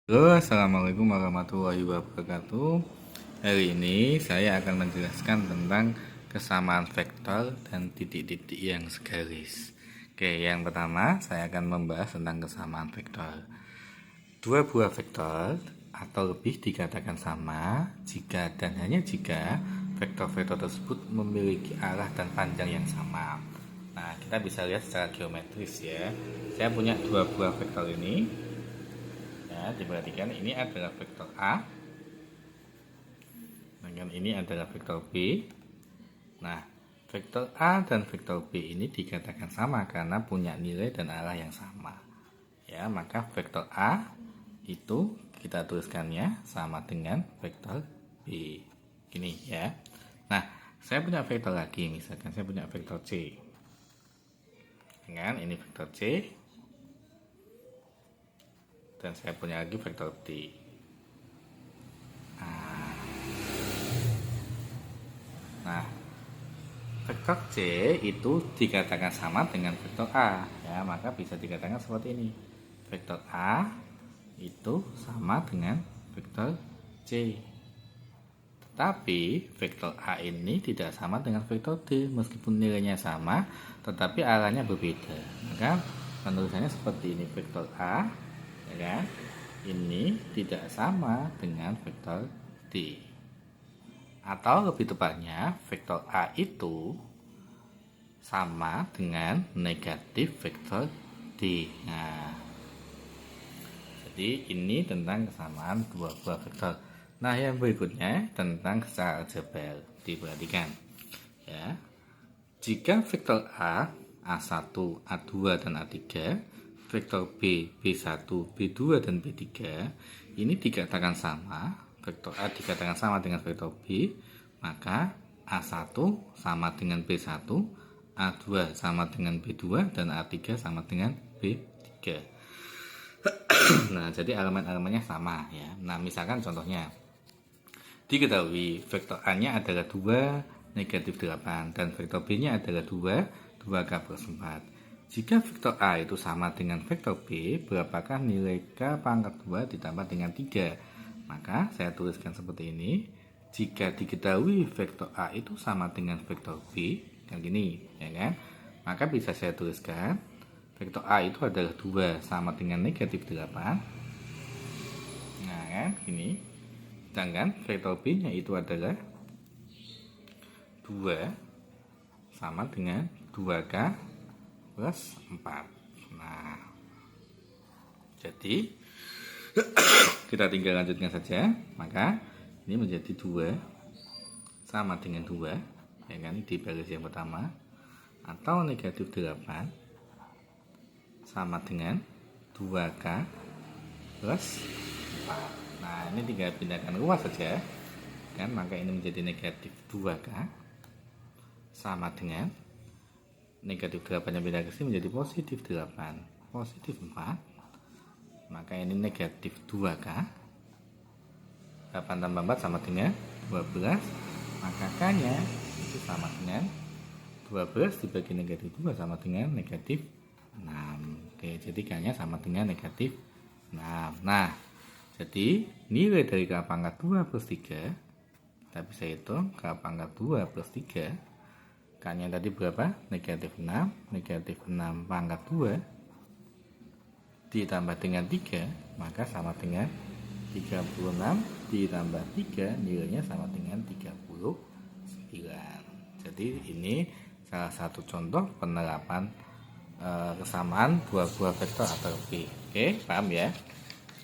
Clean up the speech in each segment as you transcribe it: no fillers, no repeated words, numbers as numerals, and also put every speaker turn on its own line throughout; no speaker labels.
Halo, assalamualaikum warahmatullahi wabarakatuh. Hari ini saya akan menjelaskan tentang kesamaan vektor dan titik-titik yang segaris. Oke, yang pertama saya akan membahas tentang kesamaan vektor. Dua buah vektor atau lebih dikatakan sama jika dan hanya jika vektor-vektor tersebut memiliki arah dan panjang yang sama. Nah, kita bisa lihat secara geometris ya. Saya punya dua buah vektor ini. Ya, diperhatikan ini adalah vektor A, dan ini adalah vektor B. Nah, vektor A dan vektor B ini dikatakan sama karena punya nilai dan arah yang sama. Ya, maka vektor A itu kita tuliskannya sama dengan vektor B. Gini ya. Nah, saya punya vektor lagi, misalkan saya punya vektor C. Dengan ini vektor C, dan saya punya lagi vektor D. Nah, vektor C itu dikatakan sama dengan vektor A, ya, maka bisa dikatakan seperti ini. Vektor A itu sama dengan vektor C. Tetapi vektor A ini tidak sama dengan vektor D, meskipun nilainya sama, tetapi arahnya berbeda. Maka penulisannya seperti ini, vektor A, ya kan? Ini tidak sama dengan vektor D. Atau lebih tepatnya, vektor A itu sama dengan negatif vektor D. Nah, jadi ini tentang kesamaan dua buah vektor. Nah, yang berikutnya tentang secara aljabar. Diperhatikan ya. Jika vektor A, A1, A2 dan A3, vektor B, B1, B2 dan B3 ini dikatakan sama, vektor A dikatakan sama dengan vektor B, maka A1 sama dengan B1, A2 sama dengan B2 dan A3 sama dengan B3. Nah, jadi elemen-elemennya sama ya. Nah, misalkan contohnya diketahui vektor A-nya adalah 2, negatif 8, dan vektor B-nya adalah 2, 2K plus 4. Jika vektor A itu sama dengan vektor B, berapakah nilai K pangkat 2 ditambah dengan 3? Maka saya tuliskan seperti ini. Jika diketahui vektor A itu sama dengan vektor B, kan gini, ya kan? Maka bisa saya tuliskan vektor A itu adalah 2 sama dengan negatif 8. Nah, kan gini. Sedangkan vektor B-nya itu adalah 2 sama dengan 2K plus 4. Nah, jadi kita tinggal lanjutkan saja. Maka ini menjadi 2 sama dengan 2, ya kan, di baris yang pertama. Atau negatif 8 sama dengan 2K plus 4. Nah, ini tinggal pindahkan ruas saja, kan, maka ini menjadi negatif 2K sama dengan negatif 8 yang pindah ke sini menjadi positif 8, positif 4. Maka ini negatif 2K, 8 tambah 4 sama dengan 12, maka K-nya itu sama dengan 12 dibagi negatif 2 sama dengan negatif 6. Oke, jadi K-nya sama dengan negatif 6. Nah, jadi nilai dari K pangkat 2 plus 3, kita bisa hitung K pangkat 2 plus 3, K-nya tadi berapa? Negatif 6, negatif 6 pangkat 2 ditambah dengan 3, maka sama dengan 36 ditambah 3, nilainya sama dengan 39. Jadi ini salah satu contoh penerapan kesamaan buah-buah vektor atau lebih. Oke, paham ya?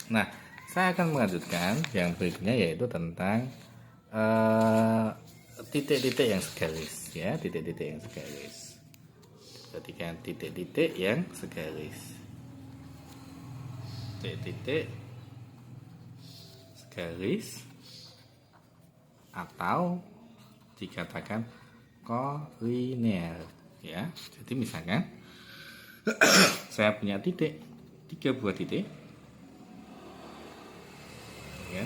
Nah, saya akan melanjutkan yang berikutnya, yaitu tentang titik-titik yang segaris ya, titik-titik yang segaris. Perhatikan titik-titik yang segaris. Titik-titik segaris atau dikatakan koliner ya. Jadi misalkan saya punya titik, 3 buah titik ya.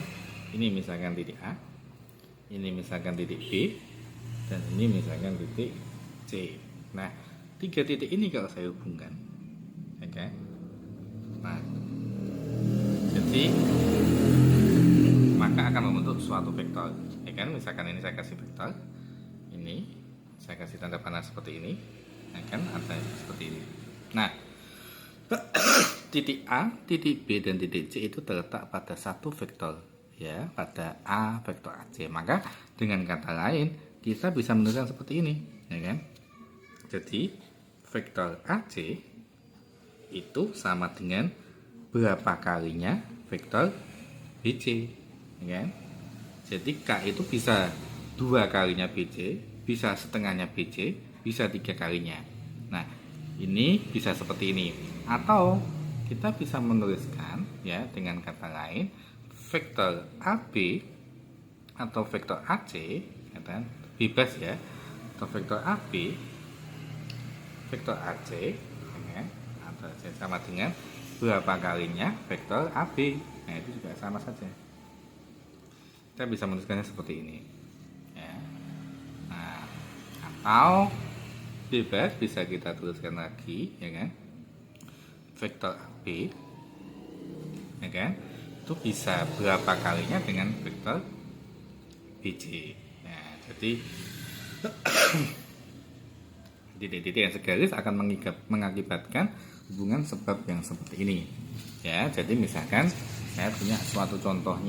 Ini misalkan titik A, ini misalkan titik B, dan ini misalkan titik C. Nah, 3 titik ini kalau saya hubungkan, ya kan? Nah, jadi Jadi maka akan membentuk suatu vektor, ya kan? Misalkan ini saya kasih vektor, ini saya kasih tanda panah seperti ini, ya kan? Ada seperti ini. Nah, titik A, titik B, dan titik C itu terletak pada satu vektor, ya, pada A vektor AC. Maka dengan kata lain kita bisa menuliskan seperti ini, ya kan? Jadi vektor AC itu sama dengan berapa kalinya vektor BC, ya kan? Jadi K itu bisa 2 kalinya BC, bisa setengahnya BC, bisa 3 kalinya. Nah, ini bisa seperti ini. Atau kita bisa menuliskan, ya, dengan kata lain vektor AB atau vektor AC, ya kan? Bebas, ya. Atau vektor AB, vektor AC, ya kan? Atau sama dengan berapa kalinya vektor AB. Nah, itu juga sama saja. Kita bisa menuliskannya seperti ini, ya. Nah, atau bebas bisa kita tuliskan lagi, ya kan? Vektor AB, ya kan? Itu bisa berapa kalinya dengan vektor BC. Nah, jadi titik-titik yang segaris akan mengakibatkan hubungan sebab yang seperti ini, ya. Jadi misalkan saya punya suatu contohnya.